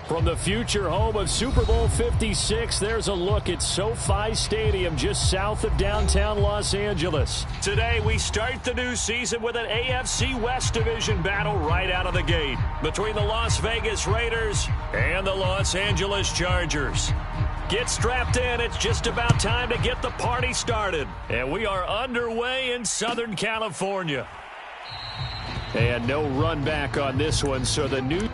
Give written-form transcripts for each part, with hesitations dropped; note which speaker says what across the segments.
Speaker 1: From the future home of Super Bowl 56, there's a look at SoFi Stadium just south of downtown Los Angeles. Today, we start the new season with an AFC West Division battle right out of the gate between the Las Vegas Raiders and the Los Angeles Chargers. Get strapped in. It's just about time to get the party started. And we are underway in Southern California. And no run back on this one, so the new...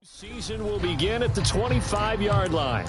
Speaker 1: Season will begin at the 25-yard line.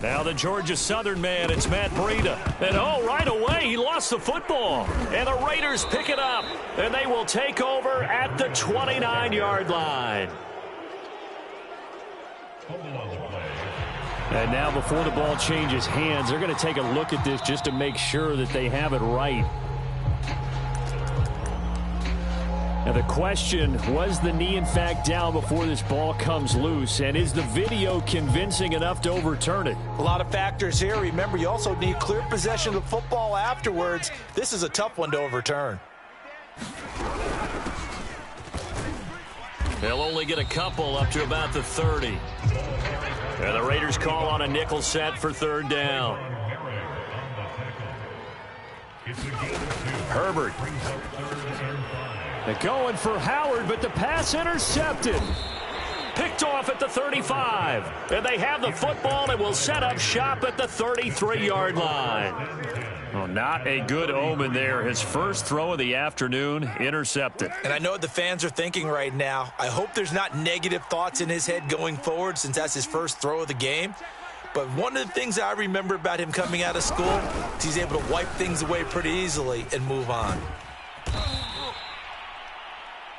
Speaker 1: Now the Georgia Southern man, it's Matt Breida. And right away, he lost the football. And the Raiders pick it up. And they will take over at the 29-yard line. And now before the ball changes hands, they're going to take a look at this just to make sure that they have it right. Now the question, was the knee in fact down before this ball comes loose? And is the video convincing enough to overturn it?
Speaker 2: A lot of factors here. Remember, you also need clear possession of the football afterwards. This is a tough one to overturn.
Speaker 1: They'll only get a couple up to about the 30. And the Raiders call on a nickel set for third down. Herbert. They're going for Howard, but the pass intercepted. Picked off at the 35. And they have the football and will set up shop at the 33-yard line. Well, not a good omen there. His first throw of the afternoon intercepted.
Speaker 2: And I know what the fans are thinking right now. I hope there's not negative thoughts in his head going forward since that's his first throw of the game. But one of the things I remember about him coming out of school is he's able to wipe things away pretty easily and move on.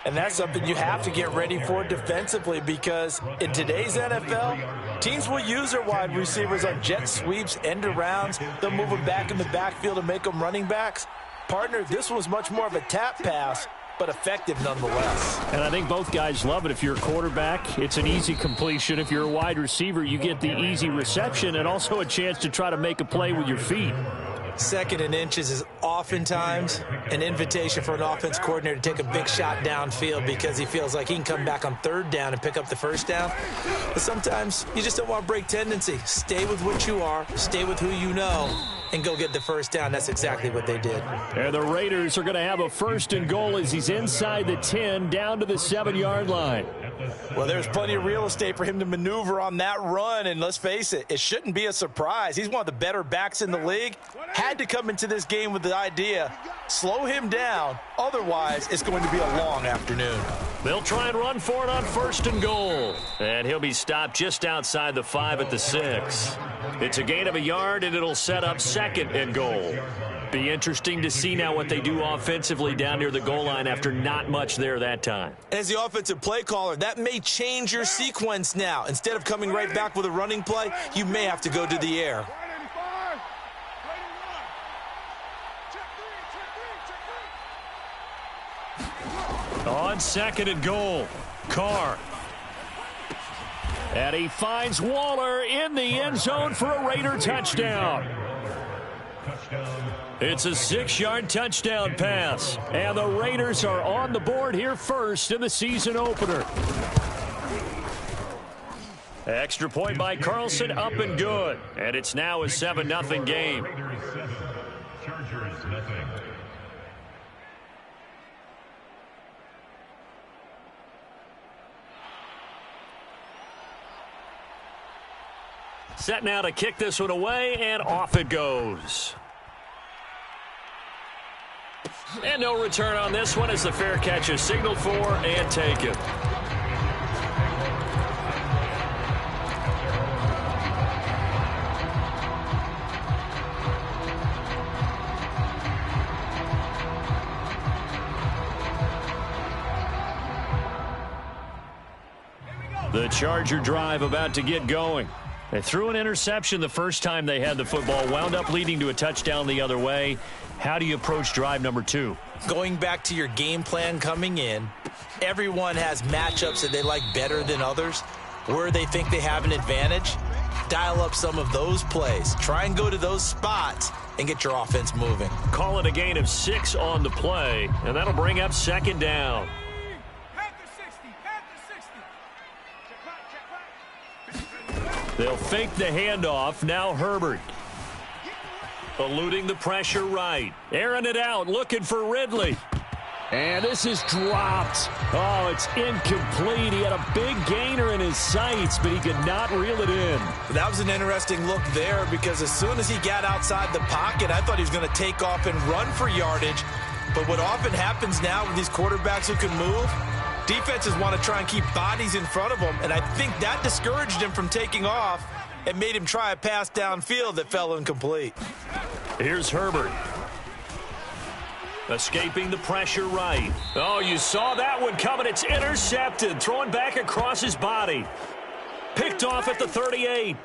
Speaker 2: And that's something you have to get ready for defensively because in today's NFL, teams will use their wide receivers on jet sweeps, end arounds. They'll move them back in the backfield and make them running backs. Partner, this was much more of a tap pass, but effective nonetheless.
Speaker 1: And I think both guys love it. If you're a quarterback, it's an easy completion. If you're a wide receiver, you get the easy reception and also a chance to try to make a play with your feet.
Speaker 2: Second and inches is oftentimes an invitation for an offense coordinator to take a big shot downfield because he feels like he can come back on third down and pick up the first down. But sometimes you just don't want to break tendency. Stay with what you are. Stay with who you know. and go get the first down. That's exactly what they did.
Speaker 1: And the Raiders are going to have a 1st and goal as he's inside the 10, down to the 7-yard line.
Speaker 2: Well, there's plenty of real estate for him to maneuver on that run, and let's face it, it shouldn't be a surprise. He's one of the better backs in the league. Had to come into this game with the idea, slow him down, otherwise it's going to be a long afternoon.
Speaker 1: They'll try and run for it on 1st and goal. And he'll be stopped just outside the 5 at the 6. It's a gain of a yard, and it'll set up 2nd and goal. Be interesting to see now what they do offensively down near the goal line after not much there that time.
Speaker 2: As the offensive play caller, that may change your sequence now. Instead of coming right back with a running play, you may have to go to the air.
Speaker 1: On 2nd and goal, Carr. And he finds Waller in the end zone for a Raider touchdown. It's a 6-yard touchdown pass. And the Raiders are on the board here first in the season opener. Extra point by Carlson, up and good. And it's now a 7-0 game. Set now to kick this one away, and off it goes. And no return on this one as the fair catch is signaled for and taken. The Charger drive about to get going. They threw an interception the first time they had the football, wound up leading to a touchdown the other way. How do you approach drive number 2?
Speaker 2: Going back to your game plan coming in, everyone has matchups that they like better than others, where they think they have an advantage. Dial up some of those plays. Try and go to those spots and get your offense moving.
Speaker 1: Call it a gain of 6 on the play, and that'll bring up 2nd down. They'll fake the handoff. Now Herbert. Eluding the pressure right. Airing it out. Looking for Ridley. And this is dropped. Oh, it's incomplete. He had a big gainer in his sights, but he could not reel it in.
Speaker 2: That was an interesting look there because as soon as he got outside the pocket, I thought he was going to take off and run for yardage. But what often happens now with these quarterbacks who can move, defenses want to try and keep bodies in front of them, and I think that discouraged him from taking off and made him try a pass downfield that fell incomplete.
Speaker 1: Here's Herbert. Escaping the pressure right. Oh, you saw that one coming. It's intercepted. Throwing back across his body. Picked off at the 38.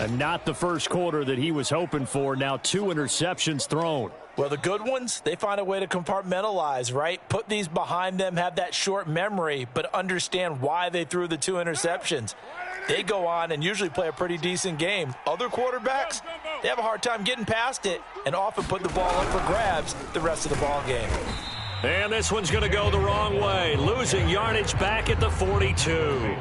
Speaker 1: And not the first quarter that he was hoping for. Now 2 interceptions thrown.
Speaker 2: Well, the good ones, they find a way to compartmentalize, right? Put these behind them, have that short memory, but understand why they threw the 2 interceptions. They go on and usually play a pretty decent game. Other quarterbacks, they have a hard time getting past it and often put the ball up for grabs the rest of the ball game.
Speaker 1: And this one's going to go the wrong way. Losing yardage back at the 42.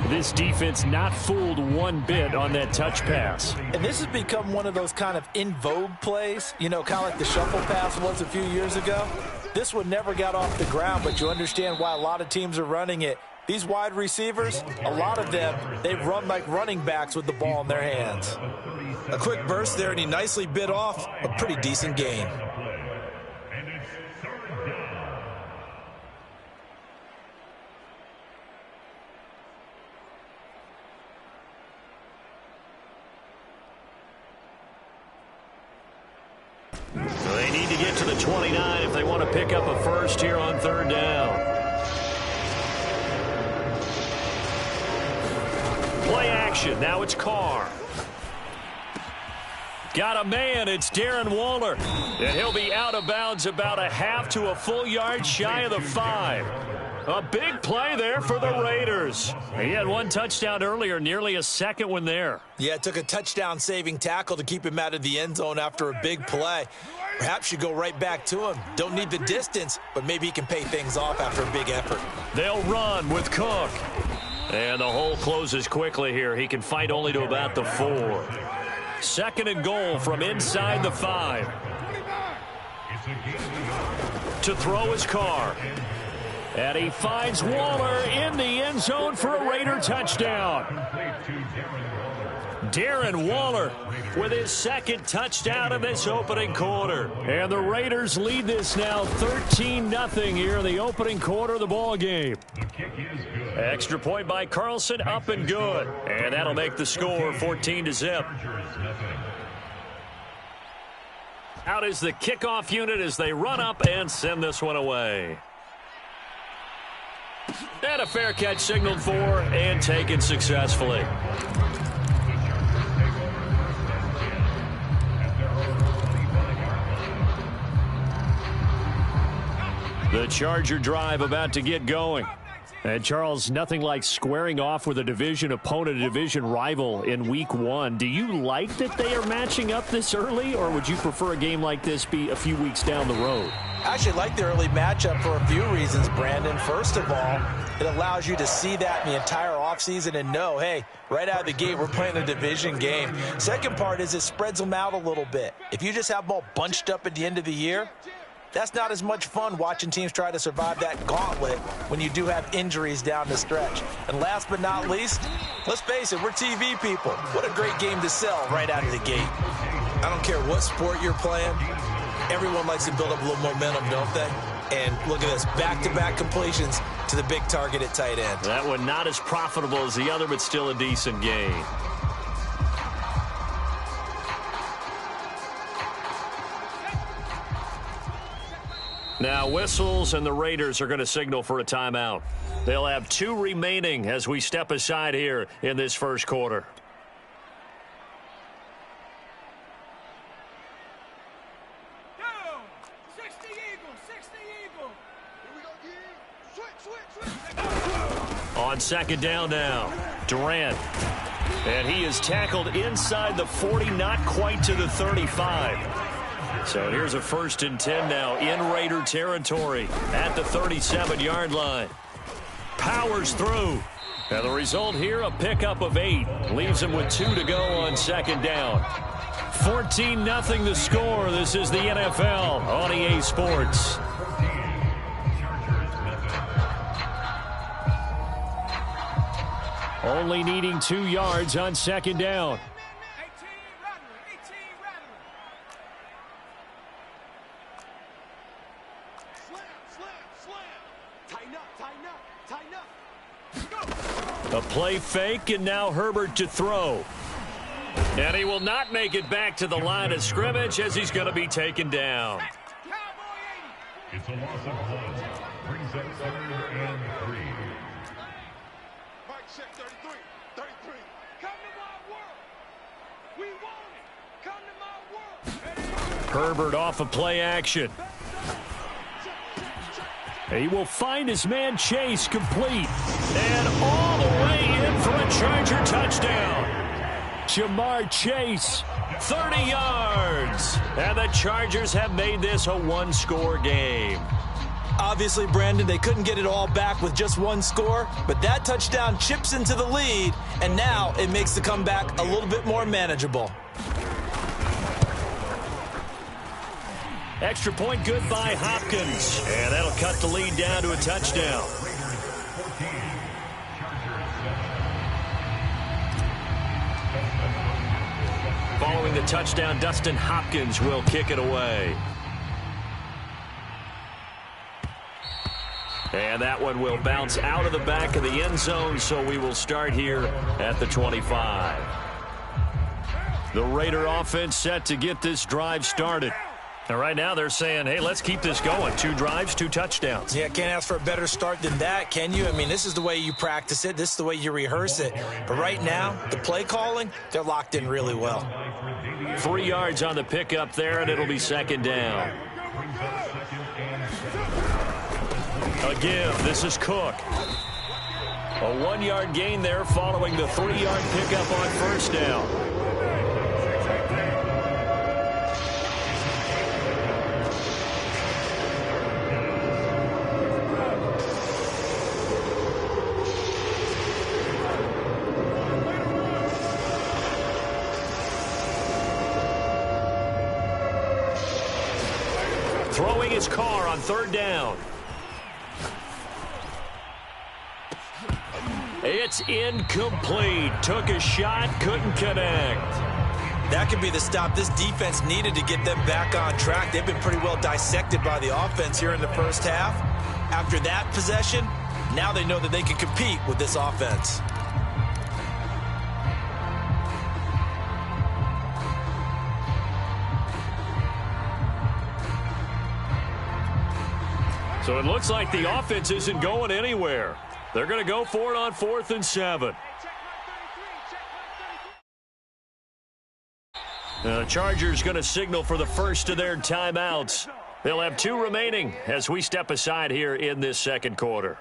Speaker 1: This defense not fooled one bit on that touch pass.
Speaker 2: And this has become one of those kind of in vogue plays, you know, kind of like the shuffle pass was a few years ago. This one never got off the ground, but you understand why a lot of teams are running it. These wide receivers, a lot of them, they run like running backs with the ball in their hands. A quick burst there, and he nicely bit off a pretty decent gain.
Speaker 1: They need to get to the 29 if they want to pick up a first here on 3rd down. Play action. Now it's Carr. Got a man. It's Darren Waller. And he'll be out of bounds about a half to a full yard shy of the 5. A big play there for the Raiders. He had 1 touchdown earlier, nearly a 2nd one there.
Speaker 2: Yeah, it took a touchdown-saving tackle to keep him out of the end zone after a big play. Perhaps you go right back to him. Don't need the distance, but maybe he can pay things off after a big effort.
Speaker 1: They'll run with Cook. And the hole closes quickly here. He can fight only to about the 4. Second and goal from inside the 5. To throw his Carr. And he finds Waller in the end zone for a Raider touchdown. Darren Waller with his second touchdown of this opening quarter. And the Raiders lead this now 13-0 here in the opening quarter of the ball game. Extra point by Carlson, up and good. And that'll make the score 14-0. Out is the kickoff unit as they run up and send this one away. And a fair catch signaled for and taken successfully. The Charger drive about to get going. And, Charles, nothing like squaring off with a division opponent, a division rival in Week 1. Do you like that they are matching up this early, or would you prefer a game like this be a few weeks down the road?
Speaker 2: I actually like the early matchup for a few reasons, Brandon. First of all, it allows you to see that in the entire offseason and know, hey, right out of the gate, we're playing a division game. Second part is it spreads them out a little bit. If you just have them all bunched up at the end of the year, that's not as much fun watching teams try to survive that gauntlet when you do have injuries down the stretch. And last but not least, let's face it, we're TV people. What a great game to sell right out of the gate. I don't care what sport you're playing. Everyone likes to build up a little momentum, don't they? And look at this, back-to-back completions to the big target at tight end.
Speaker 1: That one not as profitable as the other, but still a decent game. Now whistles, and the Raiders are going to signal for a timeout. They'll have 2 remaining as we step aside here in this first quarter. On second down now, Durant. And he is tackled inside the 40, not quite to the 35. So here's a 1st and 10 now in Raider territory at the 37-yard line. Powers through. And the result here, a pickup of 8. Leaves him with 2 to go on second down. 14-0 the score. This is the NFL on EA Sports. Only needing 2 yards on second down. A play fake, and now Herbert to throw. And he will not make it back to the line of scrimmage as he's going to be taken down.
Speaker 3: It's a loss of 1. Brings up 3rd and 3. Mike check 33. 33. Come to my world. We want it. Come to my world.
Speaker 1: Herbert off of play action. He will find his man Chase complete. And all the way in for a Charger touchdown. Jamar Chase, 30 yards. And the Chargers have made this a 1-score game.
Speaker 2: Obviously, Brandon, they couldn't get it all back with just 1 score, but that touchdown chips into the lead, and now it makes the comeback a little bit more manageable.
Speaker 1: Extra point good by Hopkins. And that'll cut the lead down to a touchdown. Following the touchdown, Dustin Hopkins will kick it away. And that one will bounce out of the back of the end zone, so we will start here at the 25. The Raider offense set to get this drive started. And right now they're saying, hey, let's keep this going. 2 drives, 2 touchdowns.
Speaker 2: Yeah, can't ask for a better start than that, can you? I mean, this is the way you practice it. This is the way you rehearse it. But right now, the play calling, they're locked in really well.
Speaker 1: 3 yards on the pickup there, and it'll be second down. A give. This is Cook. A 1-yard gain there following the 3-yard pickup on first down. throwing his car on third down. It's incomplete. Took a shot, couldn't connect.
Speaker 2: That could be the stop this defense needed to get them back on track. They've been pretty well dissected by the offense here in the first half. After that possession, now they know that they can compete with this offense.
Speaker 1: So it looks like the offense isn't going anywhere. They're going to go for it on 4th and 7. The Chargers going to signal for the first of their timeouts. They'll have 2 remaining as we step aside here in this second quarter.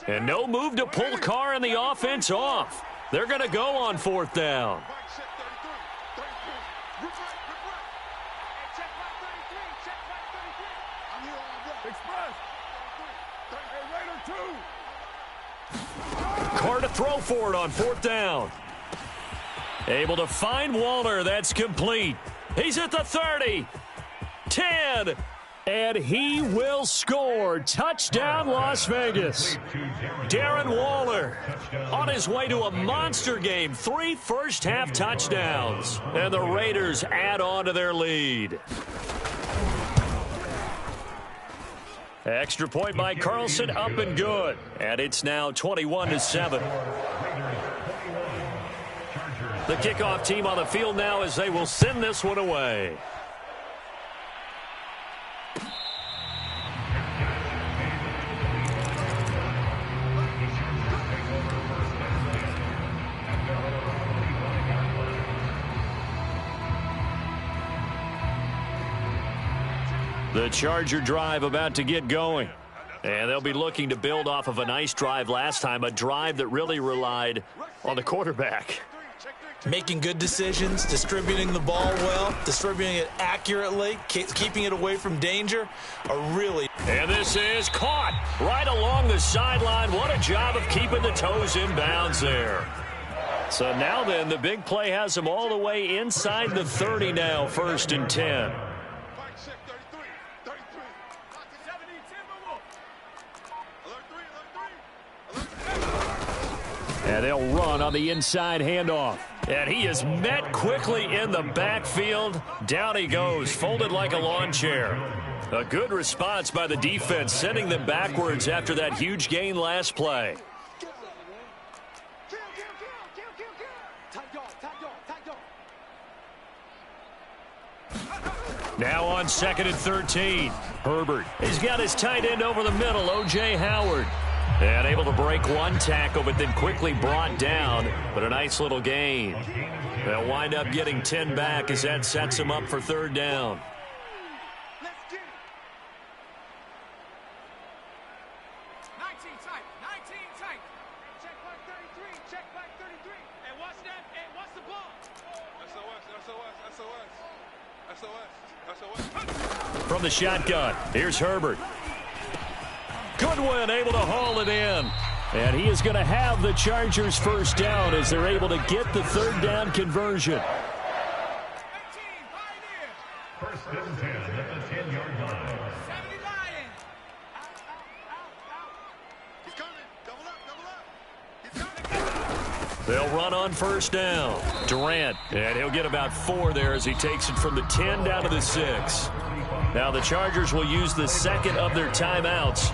Speaker 1: And no move to pull Carr and the offense off. They're going to go on 4th down. Carr to throw for it on 4th down. Able to find Waller. That's complete. He's at the 30. 10. And he will score. Touchdown, Las Vegas. Darren Waller on his way to a monster game. 3 first-half touchdowns. And the Raiders add on to their lead. Extra point by Carlson, up and good. And it's now 21-7. The kickoff team on the field now as they will send this one away. The Charger drive about to get going. And they'll be looking to build off of a nice drive last time, a drive that really relied on the quarterback.
Speaker 2: Making good decisions, distributing the ball well, distributing it accurately, keeping it away from danger,
Speaker 1: And this is caught right along the sideline. What a job of keeping the toes in bounds there. So now then, the big play has them all the way inside the 30 now, 1st and 10. And they'll run on the inside handoff. And he is met quickly in the backfield. Down he goes, folded like a lawn chair. A good response by the defense, sending them backwards after that huge gain last play. Now on 2nd and 13. Herbert. He's got his tight end over the middle, O.J. Howard. And able to break one tackle, but then quickly brought down. But a nice little gain. They'll wind up getting 10 back as that sets them up for 3rd down. From the shotgun, here's Herbert. Goodwin able to haul it in. And he is going to have the Chargers 1st down as they're able to get the 3rd down conversion.
Speaker 3: 1st and 10 at the 10-yard line.
Speaker 1: They'll run on 1st down. Durant, and he'll get about 4 there as he takes it from the 10 down to the 6. Now the Chargers will use the 2nd of their timeouts.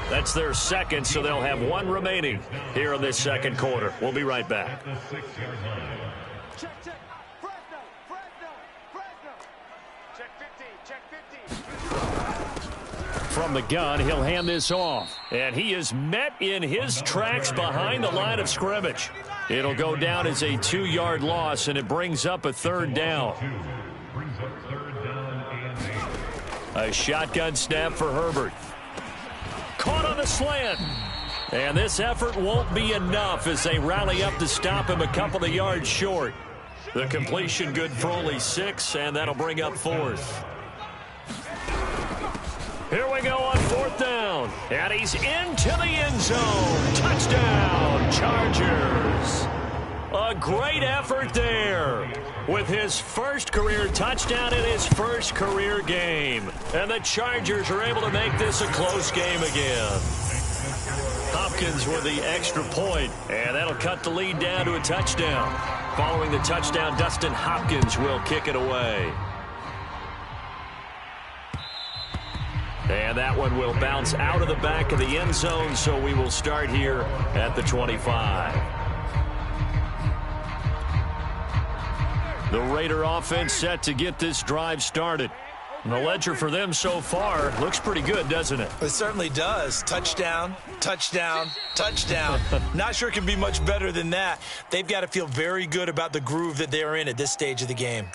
Speaker 1: That's their 2nd, so they'll have 1 remaining here in this 2nd quarter. We'll be right back. From the gun, he'll hand this off. And he is met in his tracks behind the line of scrimmage. It'll go down as a 2-yard loss, and it brings up a 3rd down. A shotgun snap for Herbert. Caught on the slant. And this effort won't be enough as they rally up to stop him a couple of yards short. The completion good for only 6, and that'll bring up 4th. Here we go on 4th down. And he's into the end zone. Touchdown, Chargers. A great effort there with his first career touchdown in his first career game. And the Chargers are able to make this a close game again. Hopkins with the extra point, and that'll cut the lead down to a touchdown. Following the touchdown, Dustin Hopkins will kick it away. And that one will bounce out of the back of the end zone, so we will start here at the 25. The Raider offense set to get this drive started. And the ledger for them so far looks pretty good, doesn't it?
Speaker 2: It certainly does. Touchdown, touchdown, touchdown. Not sure it can be much better than that. They've got to feel very good about the groove that they're in at this stage of the game.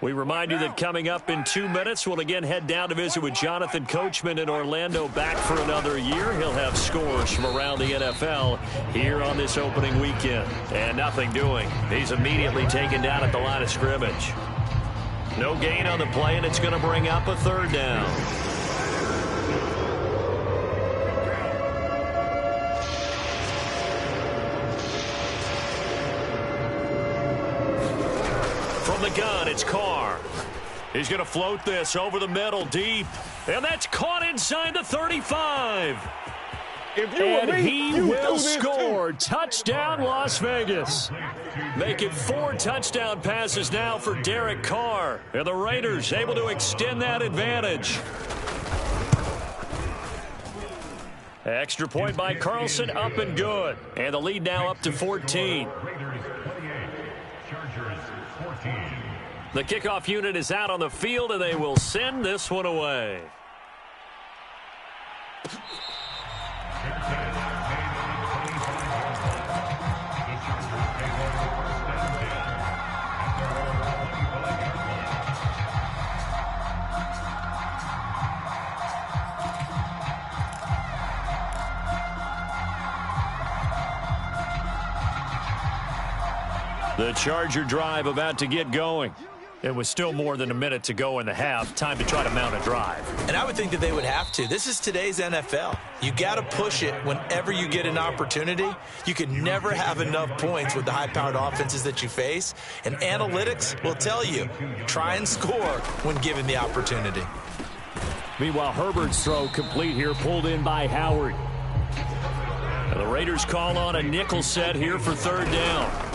Speaker 1: We remind you that coming up in 2 minutes, we'll again head down to visit with Jonathan Coachman in Orlando, back for another year. He'll have scores from around the NFL here on this opening weekend. And nothing doing. He's immediately taken down at the line of scrimmage. No gain on the play, and it's going to bring up a 3rd down. From the gun, it's Carr. He's going to float this over the middle, deep. And that's caught inside the 35. And he will score. Touchdown, Las Vegas. Make it 4 touchdown passes now for Derek Carr. And the Raiders able to extend that advantage. Extra point by Carlson, up and good. And the lead now up to 14. The kickoff unit is out on the field, and they will send this one away. The Charger drive about to get going. It was still more than a minute to go in the half. Time to try to mount a drive.
Speaker 2: And I would think that they would have to. This is today's NFL. You got to push it whenever you get an opportunity. You can never have enough points with the high-powered offenses that you face. And analytics will tell you, try and score when given the opportunity.
Speaker 1: Meanwhile, Herbert's throw complete here, pulled in by Howard. And the Raiders call on a nickel set here for 3rd down.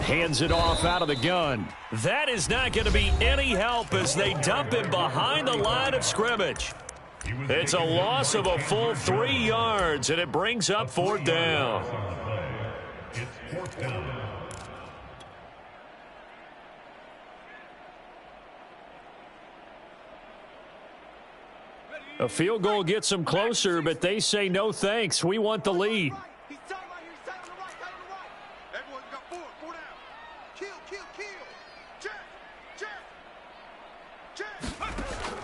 Speaker 1: Hands it off out of the gun. That is not going to be any help as they dump him behind the line of scrimmage. It's a loss of a full 3 yards, and it brings up 4th down. A field goal gets them closer, but they say no thanks. We want the lead.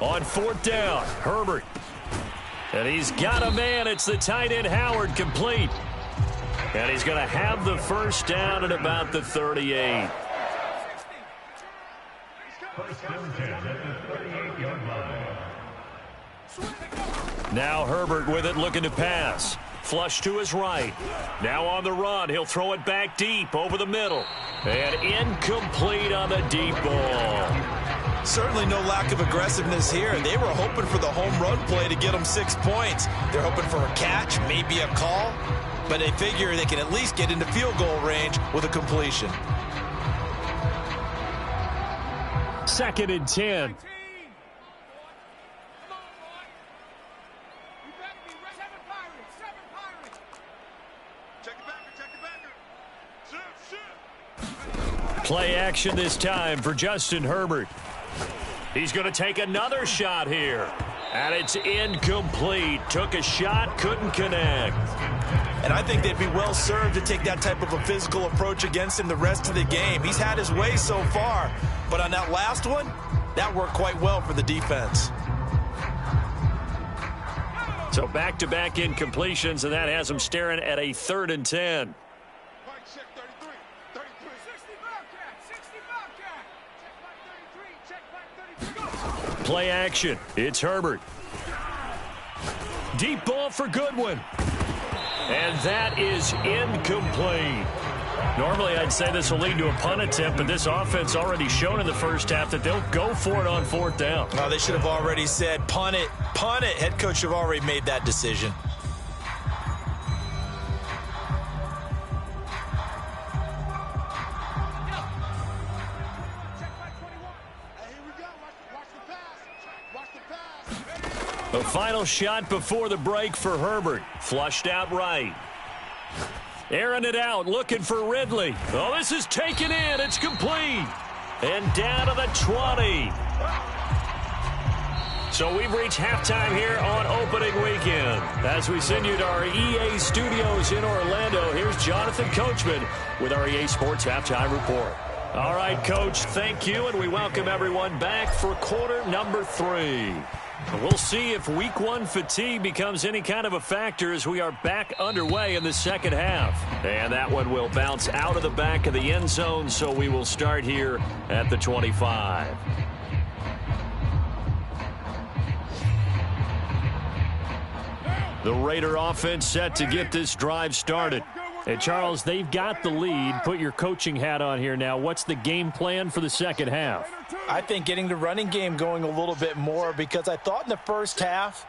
Speaker 1: On 4th down, Herbert. And he's got a man. It's the tight end, Howard, complete. And he's going to have the 1st down at about the 38. Now Herbert with it, looking to pass. Flush to his right. Now on the run. He'll throw it back deep over the middle. And incomplete on the deep ball.
Speaker 2: Certainly no lack of aggressiveness here. They were hoping for the home run play to get them 6 points. They're hoping for a catch, maybe a call, but they figure they can at least get into field goal range with a completion.
Speaker 1: 2nd and 10. Play action this time for Justin Herbert. He's going to take another shot here. And it's incomplete. Took a shot, couldn't connect.
Speaker 2: And I think they'd be well served to take that type of a physical approach against him the rest of the game. He's had his way so far. But on that last one, that worked quite well for the defense.
Speaker 1: So back-to-back incompletions, and that has him staring at a 3rd and 10. Play action. It's Herbert. Deep ball for Goodwin. And that is incomplete. Normally, I'd say this will lead to a punt attempt, but this offense already shown in the first half that they'll go for it on 4th down.
Speaker 2: Oh, they should have already said, punt it, punt it. Head coach should have already made that decision.
Speaker 1: The final shot before the break for Herbert. Flushed out right. Airing it out, looking for Ridley. Oh, this is taken in. It's complete. And down to the 20. So we've reached halftime here on opening weekend. As we send you to our EA studios in Orlando, here's Jonathan Coachman with our EA Sports Halftime Report. All right, Coach, thank you, and we welcome everyone back for quarter number 3. We'll see if week 1 fatigue becomes any kind of a factor as we are back underway in the second half. And that one will bounce out of the back of the end zone, so we will start here at the 25. The Raider offense set to get this drive started. And Charles, they've got the lead. Put your coaching hat on here now. What's the game plan for the second half?
Speaker 2: I think getting the running game going a little bit more, because I thought in the first half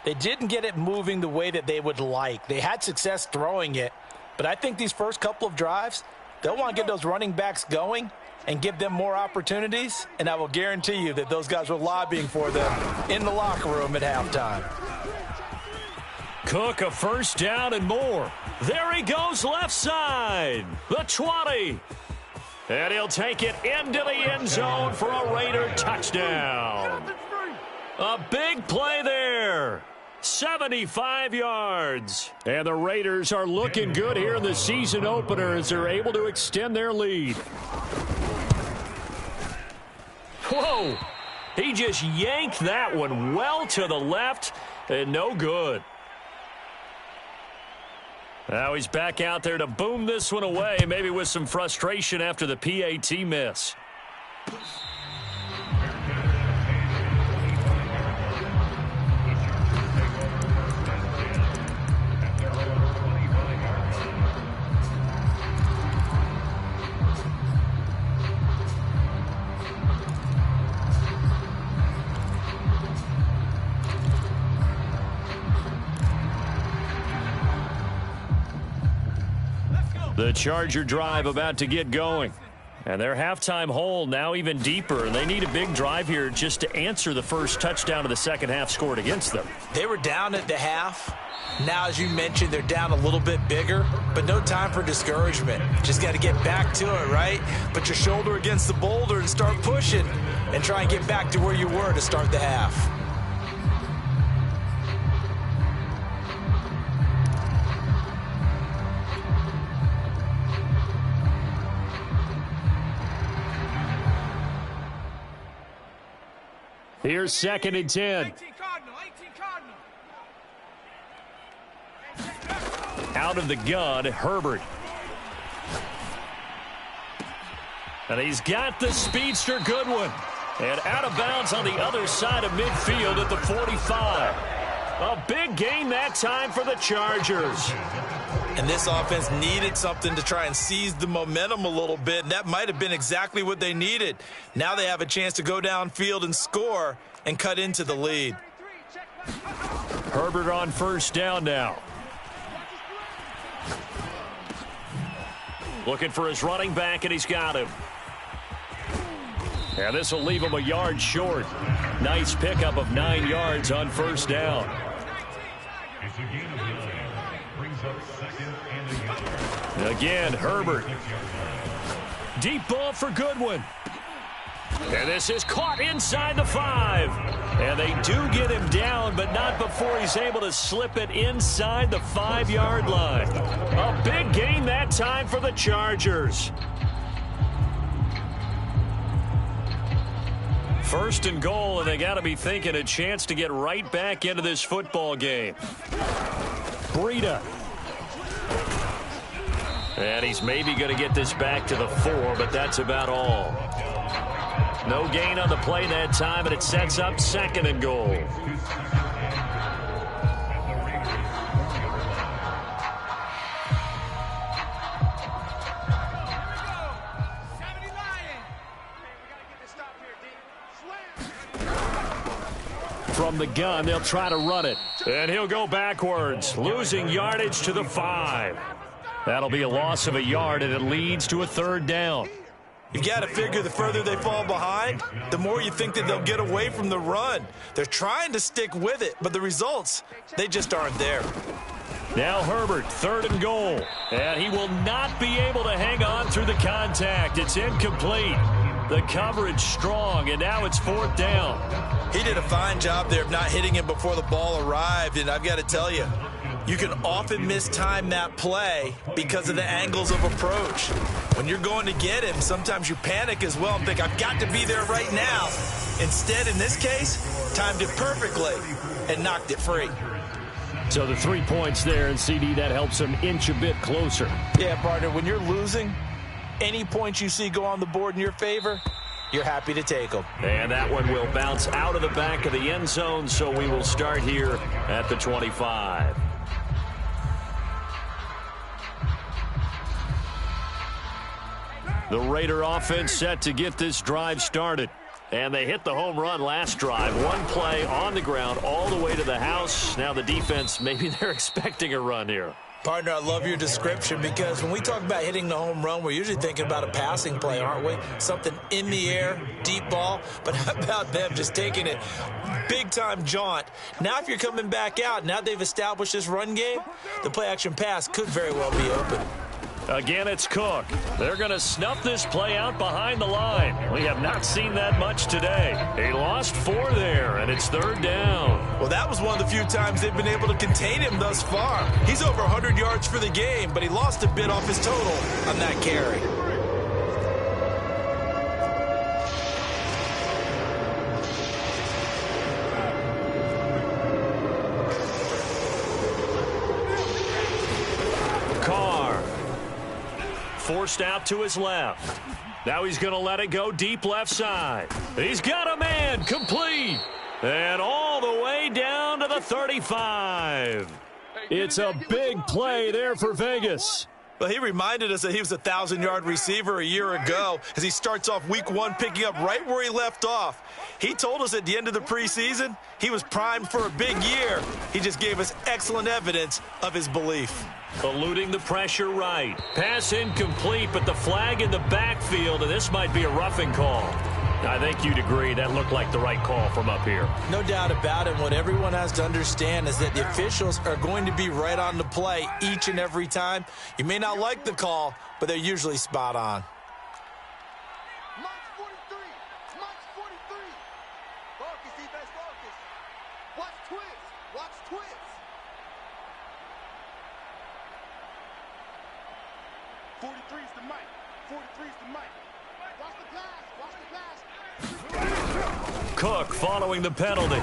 Speaker 2: they didn't get it moving the way that they would like. They had success throwing it, but I think these first couple of drives, they'll want to get those running backs going and give them more opportunities, and I will guarantee you that those guys were lobbying for them in the locker room at halftime.
Speaker 1: Cook, a first down and more. There he goes, left side. The 20. And he'll take it into the end zone for a Raider touchdown. A big play there. 75 yards. And the Raiders are looking good here in the season opener as they're able to extend their lead. Whoa. He just yanked that one well to the left and no good. Now he's back out there to boom this one away, maybe with some frustration after the PAT miss. The Charger drive about to get going. And their halftime hole now even deeper. And they need a big drive here just to answer the first touchdown of the second half scored against them.
Speaker 2: They were down at the half. Now, as you mentioned, they're down a little bit bigger, but no time for discouragement. Just got to get back to it, right? Put your shoulder against the boulder and start pushing and try and get back to where you were to start the half.
Speaker 1: Here's 2nd and 10. Out of the gun, Herbert. And he's got the speedster Goodwin. And out of bounds on the other side of midfield at the 45. A big gain that time for the Chargers.
Speaker 2: And this offense needed something to try and seize the momentum a little bit, and that might have been exactly what they needed. Now they have a chance to go downfield and score and cut into the lead.
Speaker 1: Herbert on first down now. Looking for his running back, and he's got him. And this will leave him a yard short. Nice pickup of 9 yards on first down. Again, Herbert. Deep ball for Goodwin. And this is caught inside the 5. And they do get him down, but not before he's able to slip it inside the 5-yard line. A big gain that time for the Chargers. First and goal, and they got to be thinking a chance to get right back into this football game. Breida. And he's maybe going to get this back to the 4, but that's about all. No gain on the play that time, and it sets up 2nd and goal. From the gun, they'll try to run it. And he'll go backwards, losing yardage to the 5. That'll be a loss of a yard, and it leads to a 3rd down.
Speaker 2: You got to figure the further they fall behind, the more you think that they'll get away from the run. They're trying to stick with it, but the results, they just aren't there.
Speaker 1: Now Herbert, 3rd and goal. And he will not be able to hang on through the contact. It's incomplete. The coverage strong, and now it's 4th down.
Speaker 2: He did a fine job there of not hitting him before the ball arrived, and I've got to tell you, you can often mistime that play because of the angles of approach. When you're going to get him, sometimes you panic as well and think, I've got to be there right now. Instead, in this case, timed it perfectly and knocked it free.
Speaker 1: So the 3 points there, and CD, that helps him inch a bit closer.
Speaker 2: Yeah, partner, when you're losing, any points you see go on the board in your favor, you're happy to take them.
Speaker 1: And that one will bounce out of the back of the end zone, so we will start here at the 25. The Raider offense set to get this drive started. And they hit the home run last drive. One play on the ground all the way to the house. Now the defense, maybe they're expecting a run here.
Speaker 2: Partner, I love your description because when we talk about hitting the home run, we're usually thinking about a passing play, aren't we? Something in the air, deep ball. But how about them just taking it big-time jaunt? Now if you're coming back out, now they've established this run game, the play-action pass could very well be open.
Speaker 1: Again, it's Cook. They're going to snuff this play out behind the line. We have not seen that much today. He lost 4 there, and it's 3rd down.
Speaker 2: Well, that was one of the few times they've been able to contain him thus far. He's over 100 yards for the game, but he lost a bit off his total on that carry.
Speaker 1: Forced out to his left. Now he's going to let it go deep left side. He's got a man, complete. And all the way down to the 35. It's a big play there for Vegas.
Speaker 2: Well, he reminded us that he was a 1,000-yard receiver a year ago as he starts off week 1 picking up right where he left off. He told us at the end of the preseason he was primed for a big year. He just gave us excellent evidence of his belief.
Speaker 1: Eluding the pressure right. Pass incomplete, but the flag in the backfield, and this might be a roughing call. I think you'd agree that looked like the right call from up here.
Speaker 2: No doubt about it. What everyone has to understand is that the officials are going to be right on the play each and every time. You may not like the call, but they're usually spot on.
Speaker 3: March 43. March 43. Focus, defense, focus. Watch twist. Watch twist. 43 is the mic. 43 is the mic. Watch the pass. Watch the pass.
Speaker 1: Cook following the penalty.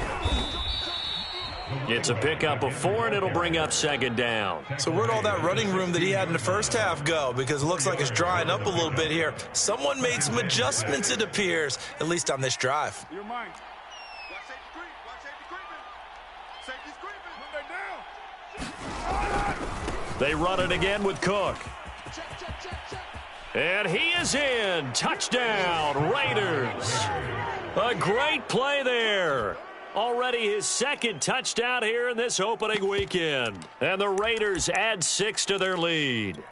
Speaker 1: It's a pickup of 4, and it'll bring up 2nd down.
Speaker 2: So where'd all that running room that he had in the first half go? Because it looks like it's drying up a little bit here. Someone made some adjustments, it appears, at least on this drive.
Speaker 3: Your mind. Watch safety creep. Watch safety creeping. Safety's creeping.
Speaker 1: They run it again with Cook.
Speaker 3: Check, check, check, check.
Speaker 1: And he is in. Touchdown, Raiders. A great play there. Already his 2nd touchdown here in this opening weekend. And the Raiders add 6 to their lead.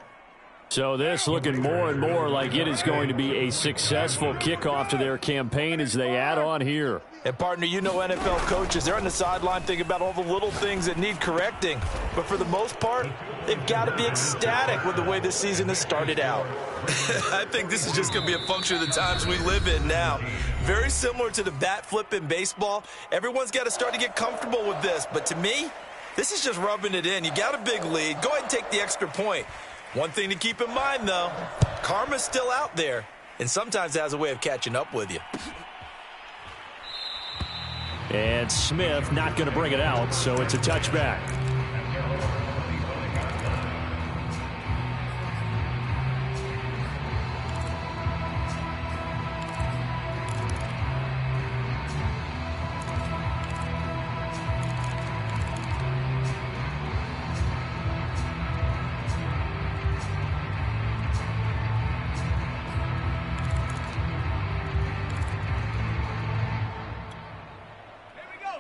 Speaker 1: So this looking more and more like it is going to be a successful kickoff to their campaign as they add on here.
Speaker 2: And, partner, you know NFL coaches, they're on the sideline thinking about all the little things that need correcting. But for the most part, they've got to be ecstatic with the way this season has started out. I think this is just going to be a function of the times we live in now. Very similar to the bat flip in baseball. Everyone's got to start to get comfortable with this. But to me, this is just rubbing it in. You got a big lead. Go ahead and take the extra point. One thing to keep in mind, though, karma's still out there, and sometimes it has a way of catching up with you.
Speaker 1: And Smith not going to bring it out, so it's a touchback.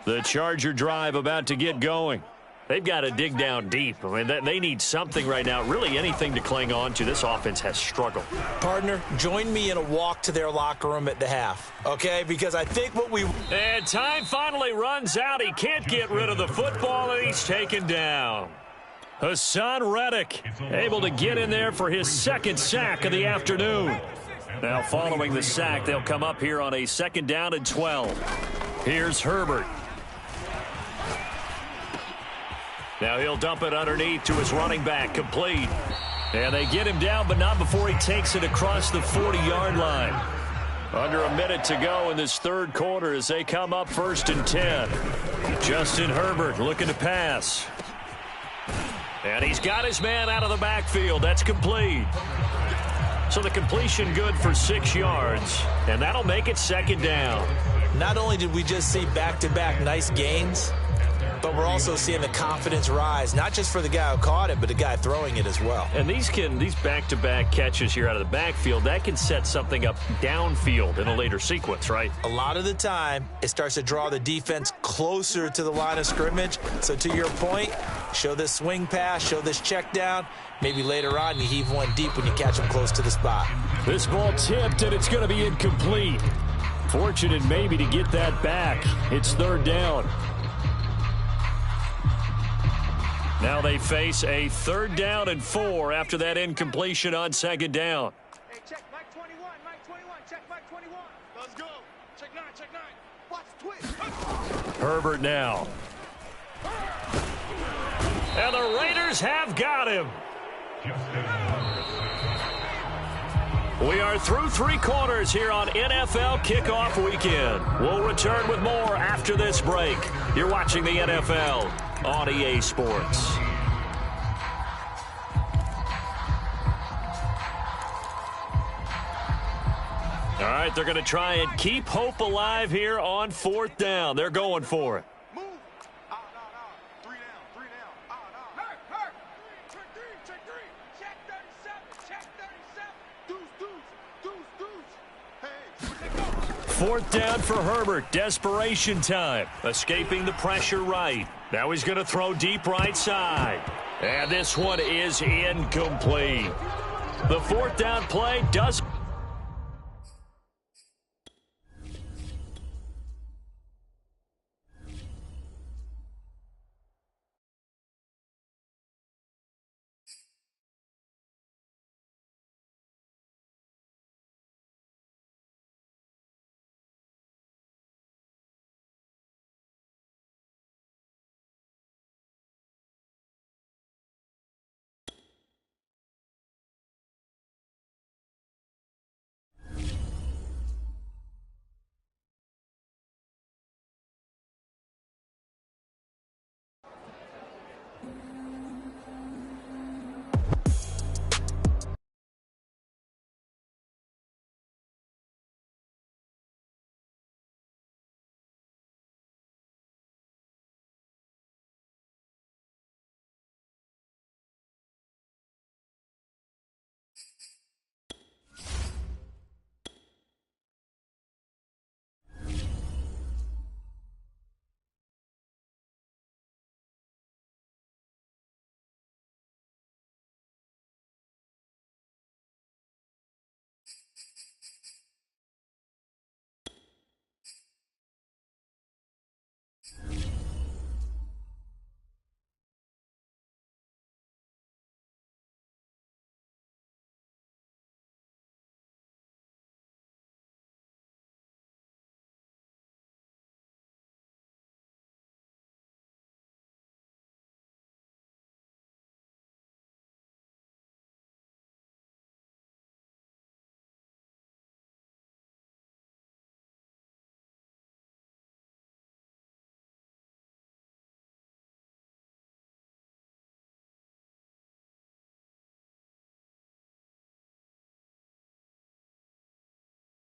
Speaker 1: The Charger drive about to get going. They've got to dig down deep. I mean, they need something right now, really anything to cling on to. This offense has struggled.
Speaker 2: Partner, join me in a walk to their locker room at the half, okay? Because I think what we...
Speaker 1: And time finally runs out. He can't get rid of the football, and he's taken down. Hassan Reddick able to get in there for his second sack of the afternoon. Now following the sack, they'll come up here on a 2nd down and 12. Here's Herbert. Now he'll dump it underneath to his running back, complete. And they get him down, but not before he takes it across the 40-yard line. Under a minute to go in this 3rd quarter as they come up 1st and 10. Justin Herbert looking to pass. And he's got his man out of the backfield. That's complete. So the completion good for 6 yards, and that'll make it 2nd down.
Speaker 2: Not only did we just see back-to-back nice gains, but we're also seeing the confidence rise, not just for the guy who caught it, but the guy throwing it as well.
Speaker 1: And these back-to-back catches here out of the backfield, that can set something up downfield in a later sequence, right?
Speaker 2: A lot of the time, it starts to draw the defense closer to the line of scrimmage. So to your point, show this swing pass, show this check down. Maybe later on you heave one deep when you catch them close to the spot.
Speaker 1: This ball tipped, and it's going to be incomplete. Fortunate maybe to get that back. It's 3rd down. Now they face a 3rd down and 4 after that incompletion on 2nd down.
Speaker 3: Hey, check Mike 21, Mike 21, check Mike 21. Let's go. Check 9, check 9. Watch twist.
Speaker 1: Herbert now. And the Raiders have got him. We are through 3 quarters here on NFL Kickoff Weekend. We'll return with more after this break. You're watching the NFL on EA Sports. All right, they're going to try and keep hope alive here on 4th down. They're going for it.
Speaker 3: Move. No. 3 down, 3 down. No. Hurt. Check 3. Check 37. Check 37. Deuce. Hey,
Speaker 1: 4th down for Herbert. Desperation time. Escaping the pressure right. Now he's going to throw deep right side. And this one is incomplete. The 4th down play does...